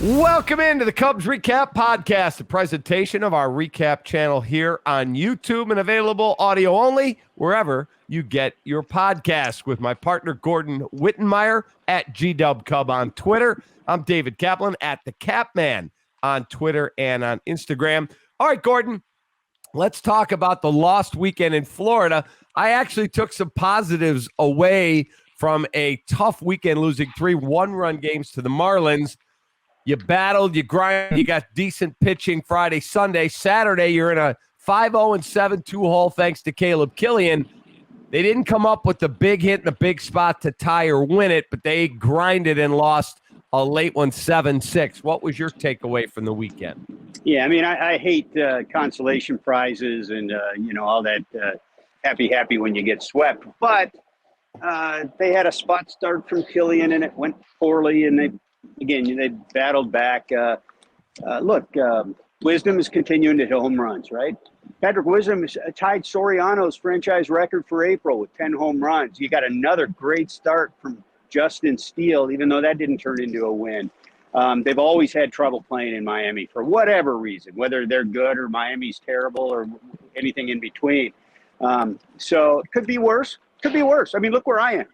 Welcome into the Cubs Recap Podcast, a presentation of our recap channel here on YouTube and available audio only wherever you get your podcasts with my partner Gordon Wittenmeyer at GWCub on Twitter. I'm David Kaplan at the Capman on Twitter and on Instagram. All right, Gordon, let's talk about the lost weekend in Florida. I actually took some positives away from a tough weekend, losing 3 one-run games to the Marlins. You battled, you grinded, you got decent pitching Friday, Sunday. Saturday, you're in a 5-0-7 2-hole thanks to Caleb Killian. They didn't come up with the big hit in the big spot to tie or win it, but they grinded and lost a late one 7-6. What was your takeaway from the weekend? Yeah, I mean, I hate consolation prizes and, all that happy when you get swept. But they had a spot start from Killian, and it went poorly, and they battled back. Wisdom is continuing to hit home runs, right? Patrick Wisdom tied Soriano's franchise record for April with 10 home runs. You got another great start from Justin Steele, even though that didn't turn into a win. They've always had trouble playing in Miami for whatever reason, whether they're good or Miami's terrible or anything in between. So it could be worse. Could be worse. I mean, look where I am.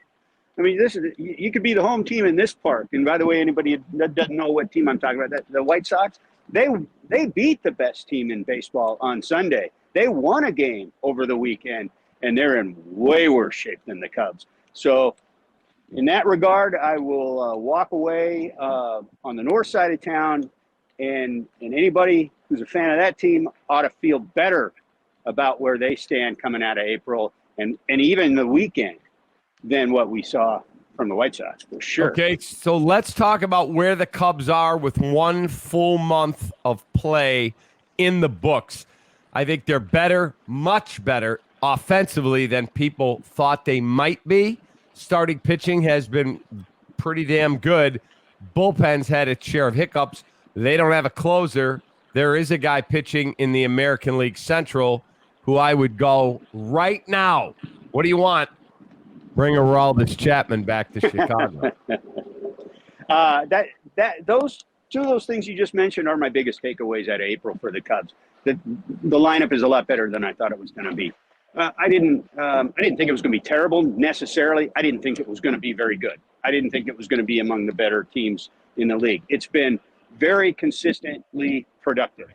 I mean, you could be the home team in this park. And by the way, anybody that doesn't know what team I'm talking about, the White Sox, they beat the best team in baseball on Sunday. They won a game over the weekend, and they're in way worse shape than the Cubs. So in that regard, I will walk away on the north side of town, and anybody who's a fan of that team ought to feel better about where they stand coming out of April and even the weekend than what we saw from the White Sox, for sure. Okay, so let's talk about where the Cubs are with 1 full month of play in the books. I think they're better, much better offensively than people thought they might be. Starting pitching has been pretty damn good. Bullpen's had its share of hiccups. They don't have a closer. There is a guy pitching in the American League Central who I would go right now. What do you want? Bring Aroldis Chapman back to Chicago. Those two of those things you just mentioned are my biggest takeaways out of April for the Cubs. The lineup is a lot better than I thought it was going to be. I didn't think it was going to be terrible necessarily. I didn't think it was going to be very good. I didn't think it was going to be among the better teams in the league. It's been very consistently productive.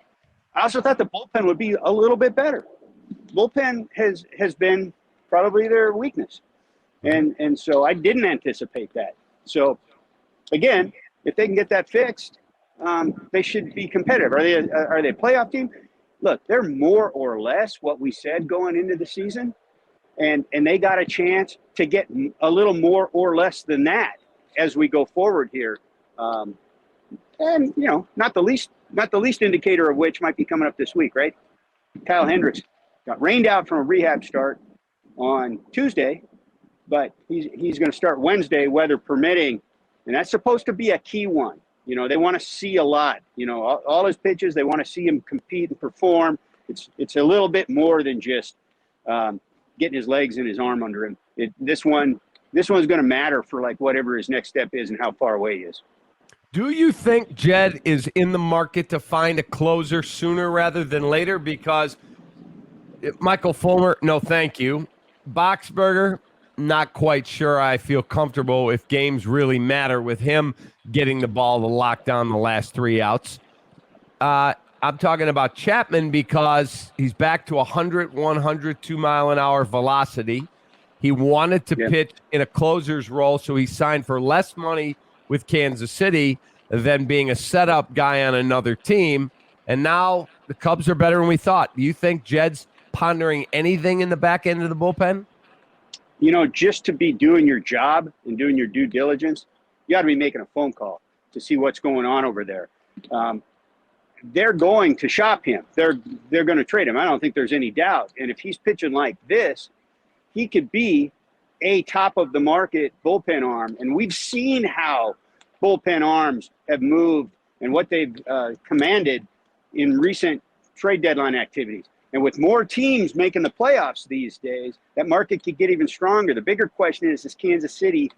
I also thought the bullpen would be a little bit better. Bullpen has been probably their weakness. And so I didn't anticipate that. So, again, if they can get that fixed, they should be competitive. Are they a playoff team? Look, they're more or less what we said going into the season, and they got a chance to get a little more or less than that as we go forward here. And not the least indicator of which might be coming up this week, right? Kyle Hendricks got rained out from a rehab start on Tuesday, but he's going to start Wednesday, weather permitting, and that's supposed to be a key one. They want to see a lot. All his pitches, they want to see him compete and perform. It's a little bit more than just getting his legs and his arm under him. This one's going to matter for like whatever his next step is and how far away he is. Do you think Jed is in the market to find a closer sooner rather than later? Because Michael Fulmer, no thank you. Boxberger, not quite sure I feel comfortable if games really matter with him getting the ball to lock down the last 3 outs. I'm talking about Chapman because he's back to 102 mile an hour velocity. He wanted to pitch in a closer's role, so he signed for less money with Kansas City than being a setup guy on another team. And now the Cubs are better than we thought. Do you think Jed's pondering anything in the back end of the bullpen? Just to be doing your job and doing your due diligence, you got to be making a phone call to see what's going on over there. They're going to shop him. They're going to trade him. I don't think there's any doubt. And if he's pitching like this, he could be a top-of-the-market bullpen arm. And we've seen how bullpen arms have moved and what they've commanded in recent trade deadline activities. And with more teams making the playoffs these days, that market could get even stronger. The bigger question is Kansas City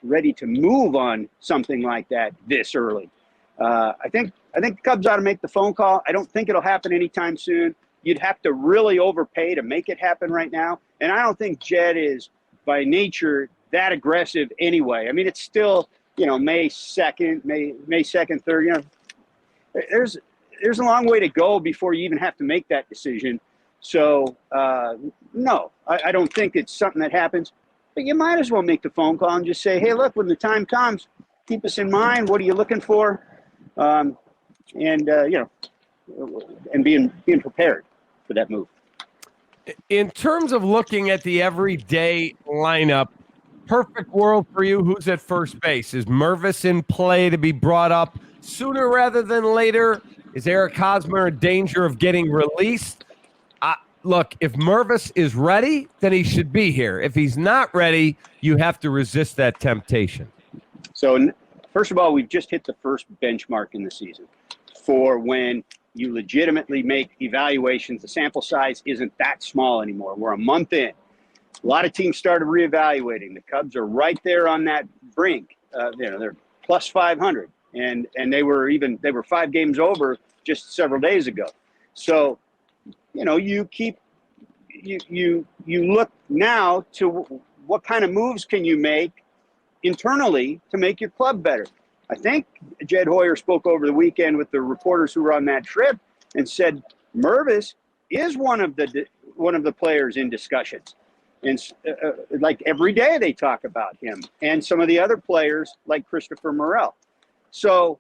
ready to move on something like that this early? I think the Cubs ought to make the phone call. I don't think it'll happen anytime soon. You'd have to really overpay to make it happen right now. And I don't think Jed is, by nature, that aggressive anyway. I mean, it's still, May 2nd, May 2nd, 3rd. There's a long way to go before you even have to make that decision. So, no, I don't think it's something that happens. But you might as well make the phone call and just say, hey, look, when the time comes, keep us in mind. What are you looking for? And being prepared for that move. In terms of looking at the everyday lineup, perfect world for you, who's at first base? Is Mervis in play to be brought up sooner rather than later? Is Eric Hosmer in danger of getting released? Look, if Mervis is ready, then he should be here. If he's not ready, you have to resist that temptation. So, first of all, we've just hit the first benchmark in the season for when you legitimately make evaluations. The sample size isn't that small anymore. We're a month in. A lot of teams started reevaluating. The Cubs are right there on that brink. They're plus 500, and they were 5 games over just several days ago. So, you look now to what kind of moves can you make internally to make your club better. I think Jed Hoyer spoke over the weekend with the reporters who were on that trip and said Mervis is one of the players in discussions. And like every day they talk about him and some of the other players like Christopher Morel. So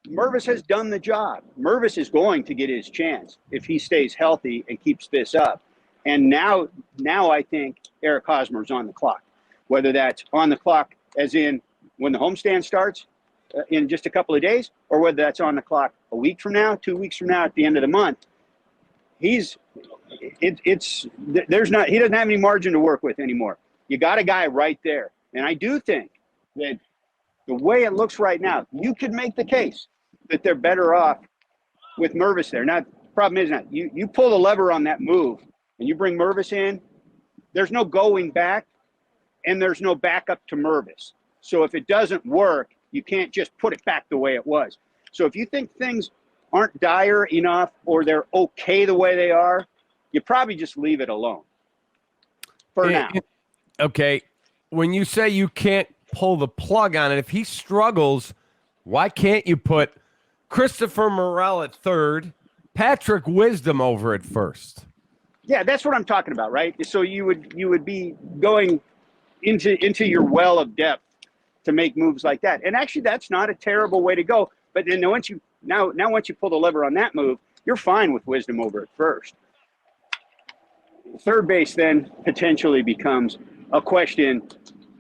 Mervis has done the job. Mervis is going to get his chance if he stays healthy and keeps this up. And now I think Eric Hosmer's on the clock, whether that's on the clock as in when the homestand starts in just a couple of days, or whether that's on the clock a week from now, 2 weeks from now, at the end of the month. He doesn't have any margin to work with anymore. You got a guy right there. And I do think that the way it looks right now, you could make the case that they're better off with Mervis there. Now, the problem is not you pull the lever on that move and you bring Mervis in, there's no going back and there's no backup to Mervis. So if it doesn't work, you can't just put it back the way it was. So if you think things aren't dire enough or they're okay the way they are, you probably just leave it alone for now. Okay. When you say you can't pull the plug on it, if he struggles, why can't you put Christopher Morel at third, Patrick Wisdom over at first? Yeah, that's what I'm talking about, right? So you would be going into your well of depth to make moves like that. And actually that's not a terrible way to go. But then once you pull the lever on that move, you're fine with Wisdom over at first. Third base then potentially becomes a question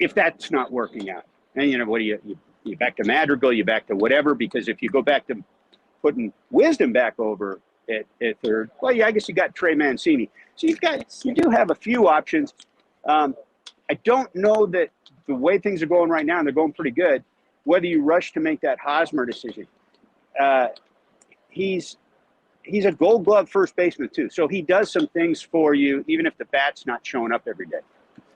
if that's not working out. And what do you back to Madrigal, you back to whatever, because if you go back to putting Wisdom back over at third, well, yeah, I guess you got Trey Mancini. So you do have a few options. I don't know that the way things are going right now, and they're going pretty good, whether you rush to make that Hosmer decision. He's a Gold Glove first baseman too, so he does some things for you, even if the bat's not showing up every day.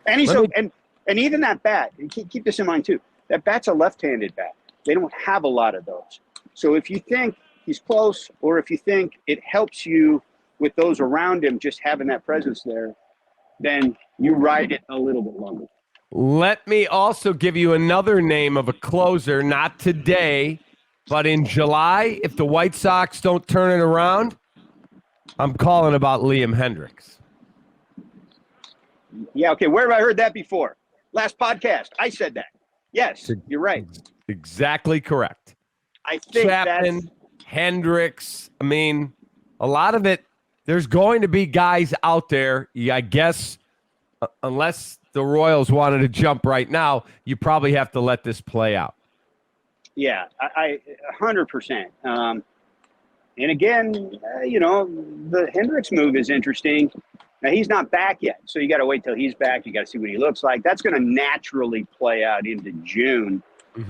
And and even that bat, and keep this in mind too, that bat's a left-handed bat. They don't have a lot of those. So if you think he's close, or if you think it helps you with those around him just having that presence there, then you ride it a little bit longer. Let me also give you another name of a closer, not today, but in July, if the White Sox don't turn it around, I'm calling about Liam Hendricks. Yeah, okay, where have I heard that before? Last podcast, I said that. Yes, you're right. Exactly correct. I think Chapman, Hendricks, I mean, a lot of it, there's going to be guys out there, I guess, unless the Royals wanted to jump right now, you probably have to let this play out. Yeah, I 100%. And again, the Hendricks move is interesting. Now, he's not back yet, so you got to wait till he's back. You got to see what he looks like. That's going to naturally play out into June,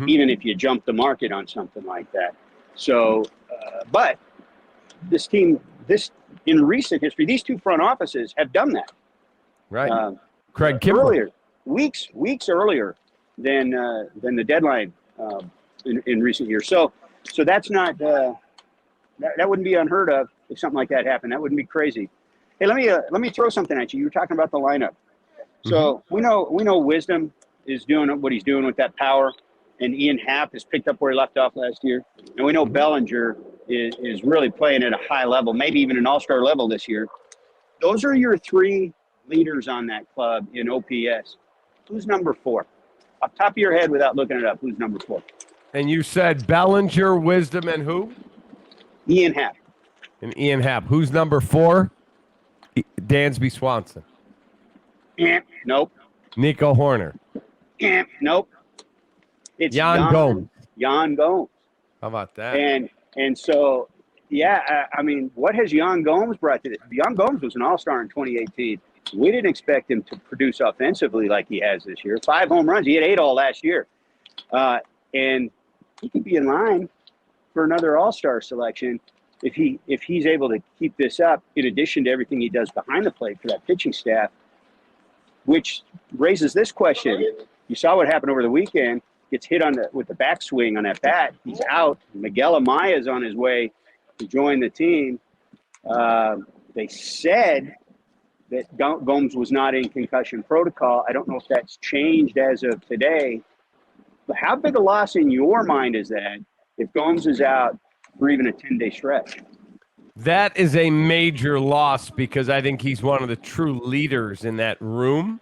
even if you jump the market on something like that. So, but this team, in recent history, these two front offices have done that. Right. Craig Kimbrell. Earlier, weeks earlier than the deadline in recent years. So So that's not that wouldn't be unheard of if something like that happened. That wouldn't be crazy. Hey, let me throw something at you. You were talking about the lineup. So we know Wisdom is doing what he's doing with that power, and Ian Happ has picked up where he left off last year, and we know Bellinger is really playing at a high level, maybe even an all-star level this year. Those are your three leaders on that club in OPS. Who's number 4? Off top of your head, without looking it up, who's number 4? And you said Bellinger, Wisdom, and who? Ian Happ. And Ian Happ. Who's number 4? Dansby Swanson. Nope. Nico Horner. Nope. It's Jan Gomes. Jan Gomes. How about that? And so, yeah, I mean, what has Jan Gomes brought to this? Jan Gomes was an all-star in 2018. We didn't expect him to produce offensively like he has this year. 5 home runs. He had 8 all last year. And he could be in line for another all-star selection if he's able to keep this up, in addition to everything he does behind the plate for that pitching staff, which raises this question. You saw what happened over the weekend. Gets hit with the backswing on that bat. He's out. Miguel Amaya is on his way to join the team. They said that Gomes was not in concussion protocol. I don't know if that's changed as of today. But how big a loss in your mind is that if Gomes is out for even a 10-day stretch? That is a major loss because I think he's one of the true leaders in that room.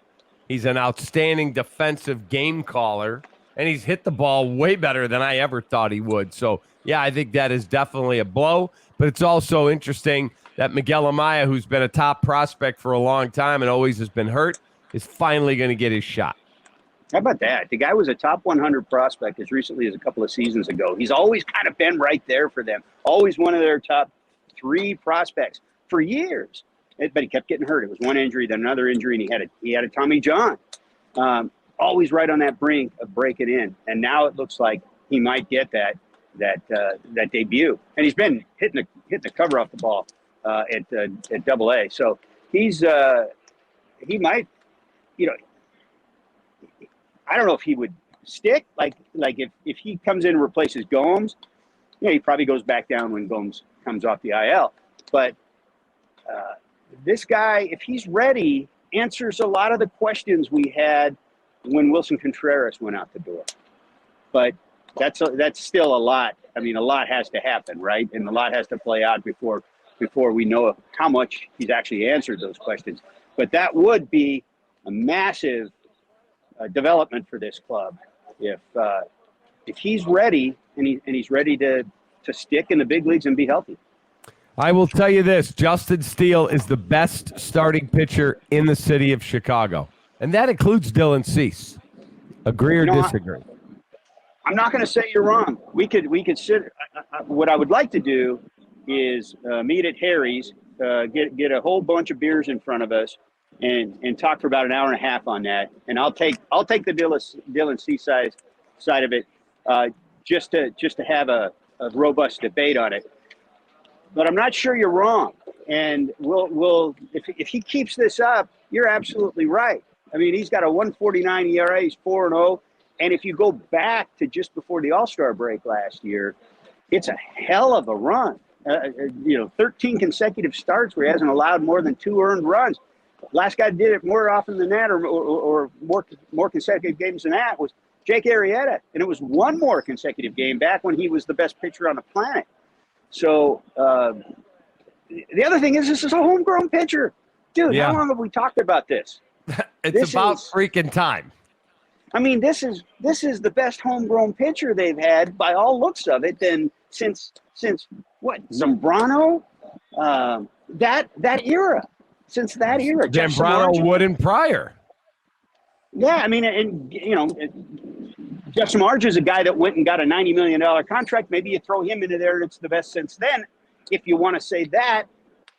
He's an outstanding defensive game caller, and he's hit the ball way better than I ever thought he would. So, yeah, I think that is definitely a blow. But it's also interesting that Miguel Amaya, who's been a top prospect for a long time and always has been hurt, is finally going to get his shot. How about that? The guy was a top 100 prospect as recently as a couple of seasons ago. He's always kind of been right there for them. Always one of their top 3 prospects for years. But he kept getting hurt. It was one injury, then another injury, and he had a Tommy John. Always right on that brink of breaking in. And now it looks like he might get that debut. And he's been hitting the cover off the ball at Double-A. So he might, I don't know if he would stick. Like if he comes in and replaces Gomes, he probably goes back down when Gomes comes off the IL. But this guy, if he's ready, answers a lot of the questions we had when Wilson Contreras went out the door. But that's still a lot. I mean, a lot has to happen, right? And a lot has to play out before we know how much he's actually answered those questions. But that would be a massive development for this club if he's ready and he's ready to stick in the big leagues and be healthy. I will tell you this, Justin Steele is the best starting pitcher in the city of Chicago, and that includes Dylan Cease. Agree or disagree? I'm not going to say you're wrong. We could sit. What I would like to do is meet at Harry's, get a whole bunch of beers in front of us, and talk for about an hour and a half on that. And I'll take the Dylan Cease side of it, just to have a robust debate on it. But I'm not sure you're wrong. And we'll if he keeps this up, you're absolutely right. I mean, he's got a 1.49 ERA. He's 4-0. And if you go back to just before the All-Star break last year, it's a hell of a run. 13 consecutive starts where he hasn't allowed more than 2 earned runs. Last guy did it more often than that, or more consecutive games than that, was Jake Arrieta. And it was 1 more consecutive game back when he was the best pitcher on the planet. So the other thing is, this is a homegrown pitcher. Dude, How long have we talked about this? It's about freaking time. I mean, this is the best homegrown pitcher they've had by all looks of it. Then since what, Zambrano, that era. Since that era, Zambrano, Wood, and Pryor. Yeah, I mean, and Jeff Samardzija is a guy that went and got a $90 million contract. Maybe you throw him into there, and it's the best since then, if you want to say that.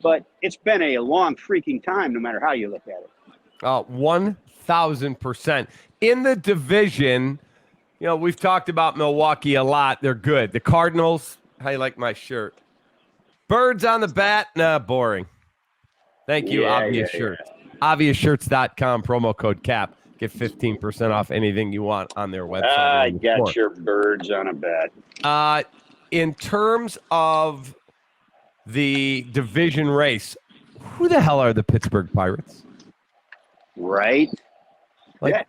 But it's been a long freaking time, no matter how you look at it. 1,000%. In the division, we've talked about Milwaukee a lot. They're good. The Cardinals, how you like my shirt? Birds on the bat? Nah, boring. Thank you, Obvious Shirts. ObviousShirts.com, promo code CAP. Get 15% off anything you want on their website. I got your birds on a bat. in terms of the division race, who the hell are the Pittsburgh Pirates? Right? Like,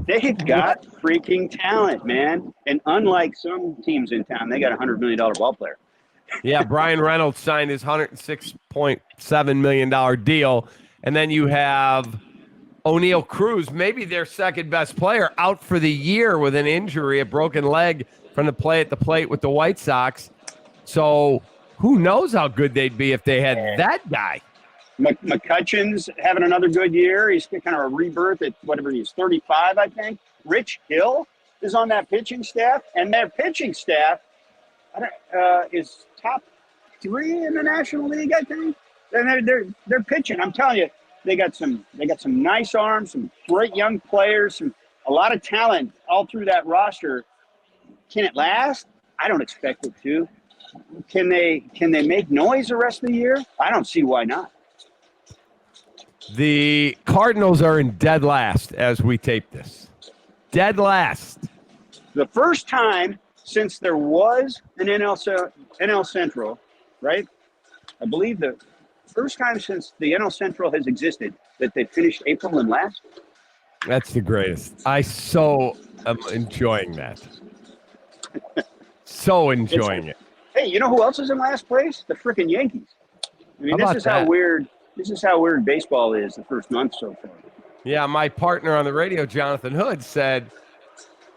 They've got freaking talent, man. And unlike some teams in town, they got a $100 million ball player. yeah, Brian Reynolds signed his $106.7 million deal. And then you have O'Neal Cruz, maybe their second best player, out for the year with an injury, a broken leg from the play at the plate with the White Sox. So who knows how good they'd be if they had that guy. McCutcheon's having another good year. He's kind of a rebirth at whatever he's 35, I think. Rich Hill is on that pitching staff, and their pitching staff is top 3 in the National League, I think. And they're pitching. I'm telling you, they got some nice arms, some great young players, a lot of talent all through that roster. Can it last? I don't expect it to. Can they make noise the rest of the year? I don't see why not. The Cardinals are in dead last as we tape this. Dead last. The first time since there was an NL Central, right? I believe the first time since the NL Central has existed that they finished April in last. That's the greatest. I so am enjoying that. So enjoying it. Hey, you know who else is in last place? The freaking Yankees. I mean, this is how weird baseball is the first month so far. Yeah, my partner on the radio, Jonathan Hood, said,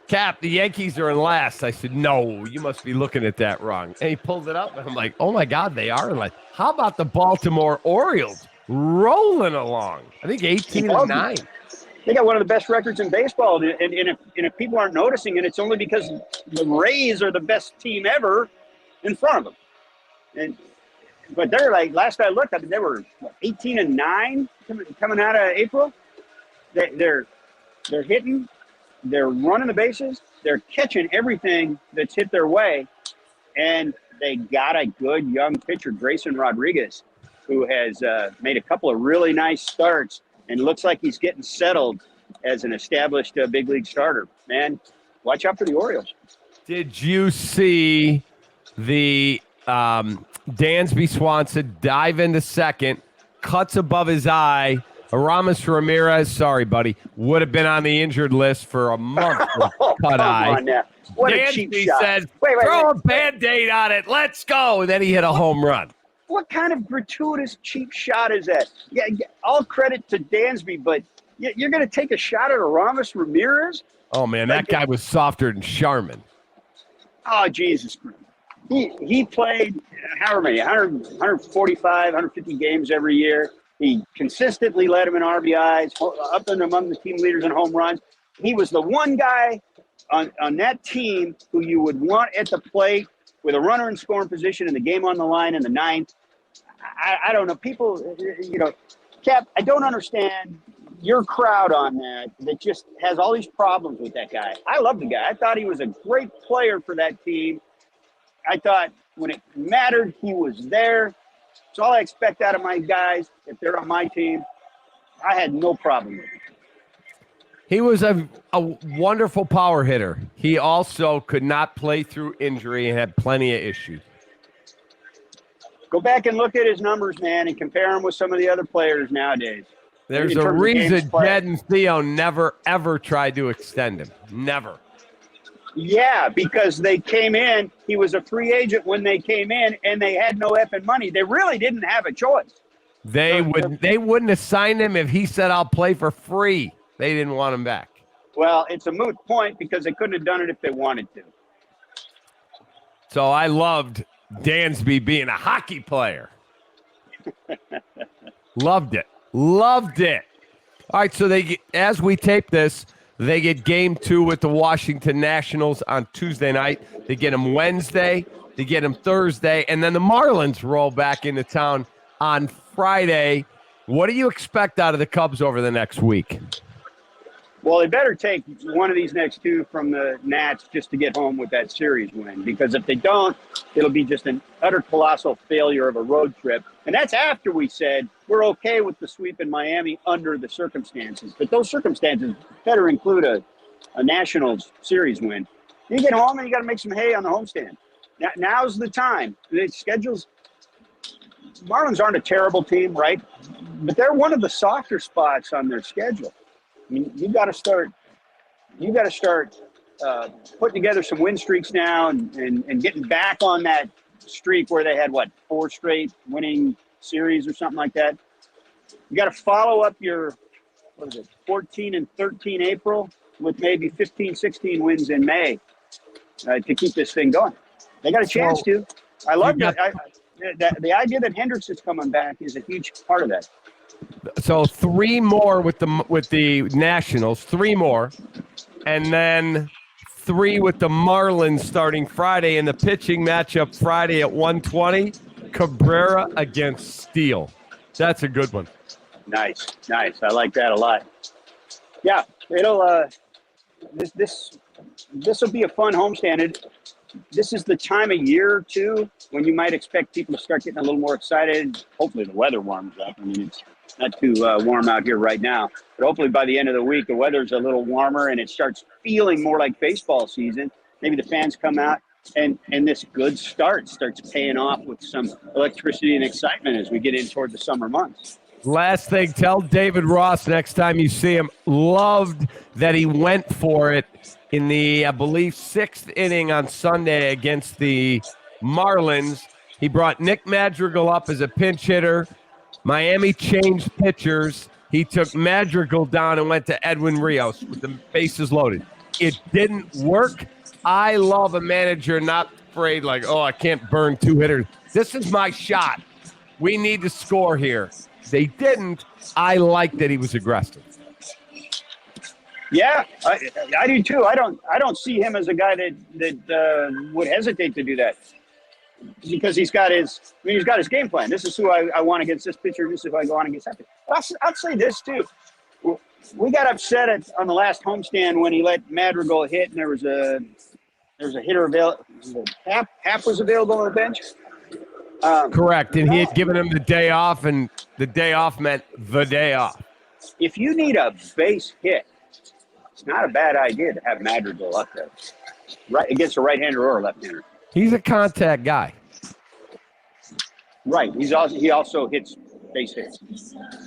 Cap, the Yankees are in last. I said, no, you must be looking at that wrong. And he pulled it up, and I'm like, oh, my God, they are in last. How about the Baltimore Orioles rolling along? I think 18-9. They got one of the best records in baseball, and if people aren't noticing it, it's only because the Rays are the best team ever in front of them. But they're like, last I looked, I mean, they were 18-9 coming out of April. They're hitting, they're running the bases, they're catching everything that's hit their way, and they got a good young pitcher, Grayson Rodriguez, who has made a couple of really nice starts and looks like he's getting settled as an established big league starter. Man, watch out for the Orioles. Did you see the Dansby Swanson dive into second, cuts above his eye? Aramis Ramirez, sorry, buddy, would have been on the injured list for a month with cut eye. On now. What a cheap shot. Says, throw a Band-Aid on it. Let's go. And then he hit a home run. What kind of gratuitous cheap shot is that? Yeah, all credit to Dansby, but you're going to take a shot at Aramis Ramirez? Oh, man, that guy was softer than Sharman. Oh, Jesus. He played however many, 145, 150 games every year. He consistently led him in RBIs, up and among the team leaders in home runs. He was the one guy on that team who you would want at the plate with a runner in scoring position and the game on the line in the ninth. I don't know. People, Cap, I don't understand your crowd on that just has all these problems with that guy. I love the guy. I thought he was a great player for that team. I thought when it mattered, he was there. It's all I expect out of my guys if they're on my team. I had no problem with it. He was a wonderful power hitter. He also could not play through injury and had plenty of issues. Go back and look at his numbers, man, and compare him with some of the other players nowadays. There's a reason Jed and Theo never, ever tried to extend him. Never. Yeah, because they came in. He was a free agent when they came in, and they had no effing money. They really didn't have a choice. They wouldn't have signed him if he said, I'll play for free. They didn't want him back. Well, it's a moot point because they couldn't have done it if they wanted to. So I loved Dansby being a hockey player. Loved it. Loved it. All right, so as we tape this, they get game 2 with the Washington Nationals on Tuesday night. They get them Wednesday. They get them Thursday. And then the Marlins roll back into town on Friday. What do you expect out of the Cubs over the next week? Well, they better take one of these next 2 from the Nats just to get home with that series win. Because if they don't, it'll be just an utter colossal failure of a road trip. And that's after we said we're okay with the sweep in Miami under the circumstances. But those circumstances better include a Nationals series win. You get home and you got to make some hay on the homestand. now's the time. The schedules. Marlins aren't a terrible team, right? But they're one of the softer spots on their schedule. I mean, you got to start putting together some win streaks now and getting back on that streak where they had 4 straight winning series or something like that. You got to follow up your 14 and 13 April with maybe 15, 16 wins in May to keep this thing going. They got a chance to. I love that. The idea that Hendricks is coming back is a huge part of that. So 3 more with the Nationals, 3 more, and then 3 with the Marlins starting Friday in the pitching matchup Friday at 1:20. Cabrera against Steele. That's a good one. Nice. I like that a lot. Yeah, it'll this will be a fun homestand. This is the time of year too when you might expect people to start getting a little more excited. Hopefully the weather warms up. I mean, it's not too warm out here right now, but hopefully by the end of the week the weather's a little warmer and it starts feeling more like baseball season. Maybe the fans come out and this good start starts paying off with some electricity and excitement as we get in toward the summer months. Last thing, tell David Ross next time you see him, loved that he went for it in the, I believe, 6th inning on Sunday against the Marlins. He brought Nick Madrigal up as a pinch hitter. Miami changed pitchers. He took Madrigal down and went to Edwin Rios with the bases loaded. It didn't work. I love a manager not afraid I can't burn 2 hitters. This is my shot. We need to score here. They didn't. I like that he was aggressive. Yeah, I do too. I don't see him as a guy that would hesitate to do that because he's got his game plan. This is who I want against this pitcher. This is who I want against that pitcher. I'll say this too. We got upset on the last homestand when he let Madrigal hit, and there was a hitter available. Hap was available on the bench. Correct, and he had given him the day off, and the day off meant the day off. If you need a base hit, it's not a bad idea to have Madrigal up there, right against a right-hander or a left-hander. He's a contact guy. Right. He also hits base hits.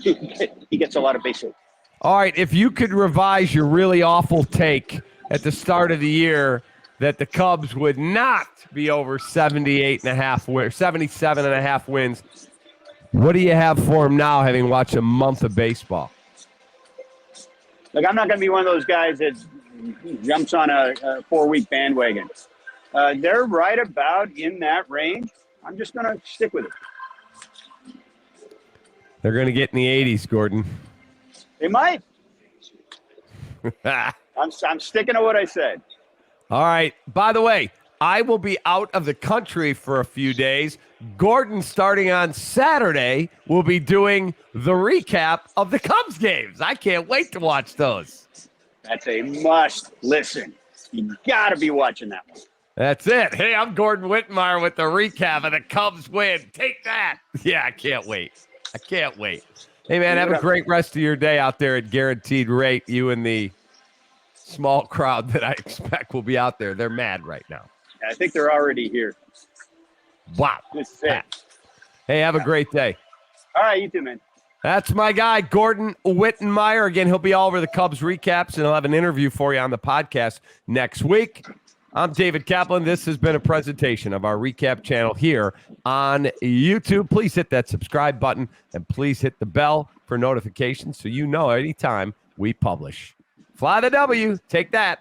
He gets a lot of base hits. All right, if you could revise your really awful take at the start of the year that the Cubs would not be over 77.5 wins, what do you have for him now, having watched a month of baseball? Look, I'm not going to be one of those guys that jumps on a 4-week bandwagon. They're right about in that range. I'm just going to stick with it. They're going to get in the 80s, Gordon. They might. I'm sticking to what I said. All right. By the way, I will be out of the country for a few days. Gordon, starting on Saturday, will be doing the recap of the Cubs games. I can't wait to watch those. That's a must listen. You got to be watching that one. That's it. Hey, I'm Gordon Whitmire with the recap of the Cubs win. Take that. Yeah, I can't wait. Hey, man, have a great rest of your day out there at Guaranteed Rate. You and the small crowd that I expect will be out there. They're mad right now. I think they're already here. Wow. Hey, have a great day. All right, you too, man. That's my guy, Gordon Whitmire. Again, he'll be all over the Cubs recaps, and he'll have an interview for you on the podcast next week. I'm David Kaplan. This has been a presentation of our recap channel here on YouTube. Please hit that subscribe button, and please hit the bell for notifications so you know anytime we publish. Fly the W. Take that.